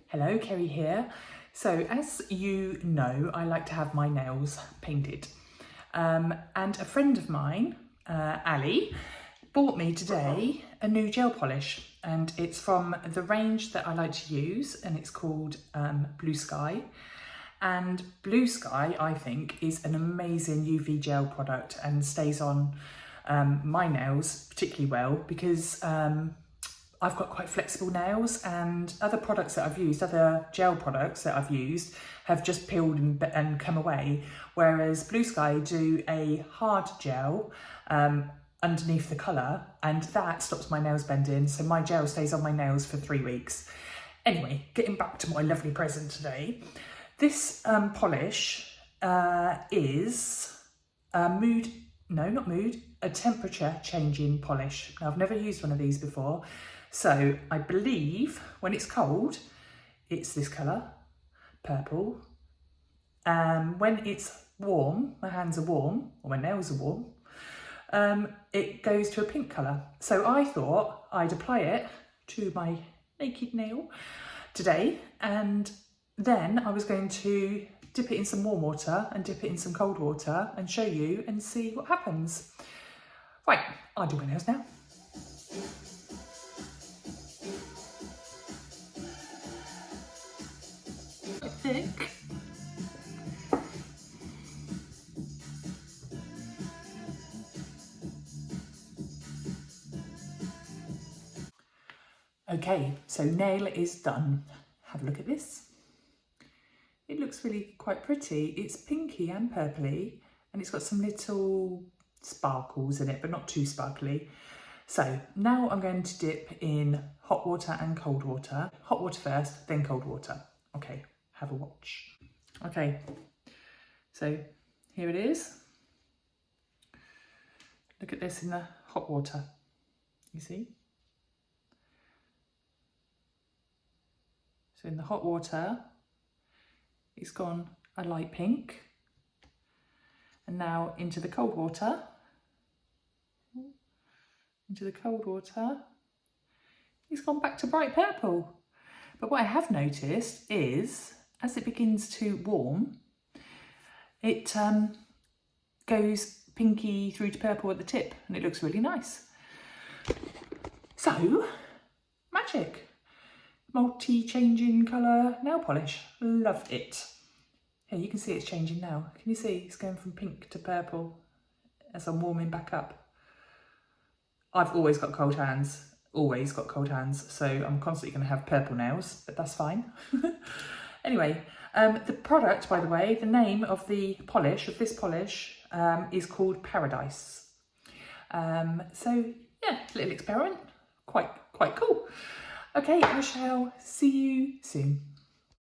Hello, Kerry here. So as you know, I like to have my nails painted. And a friend of mine, Ali, bought me today a new gel polish, and it's from the range that I like to use, and it's called Bluesky. And Bluesky, I think, is an amazing UV gel product and stays on my nails particularly well because I've got quite flexible nails, and other products that I've used, other gel products that I've used have just peeled and come away, whereas Bluesky do a hard gel underneath the colour, and that stops my nails bending, so my gel stays on my nails for 3 weeks. Anyway, getting back to my lovely present today. This polish is a temperature changing polish. Now, I've never used one of these before, so I believe when it's cold, it's this colour, purple. When it's warm, my hands are warm, or my nails are warm, it goes to a pink colour. So I thought I'd apply it to my naked nail today, and then I was going to dip it in some warm water and dip it in some cold water and show you and see what happens. Right, I'll do my nails now. I think. Okay, so nail is done. Have a look at this. It looks really quite pretty. It's pinky and purpley, and it's got some little sparkles in it, but not too sparkly. So now I'm going to dip in hot water and cold water. Hot water first, then cold water. Okay, have a watch. Okay, so here it is. Look at this in the hot water, you see? So in the hot water, it's gone a light pink. And now into the cold water. It's gone back to bright purple. But what I have noticed is, as it begins to warm, it goes pinky through to purple at the tip, and it looks really nice. So, magic. Multi-changing colour nail polish. Love it. Yeah, you can see it's changing now. Can you see? It's going from pink to purple as I'm warming back up. I've always got cold hands, so I'm constantly going to have purple nails, but that's fine. Anyway, the product, by the way, the name of the polish, of this polish, is called Paradise. So, yeah, little experiment. Quite cool. Okay, I shall see you soon.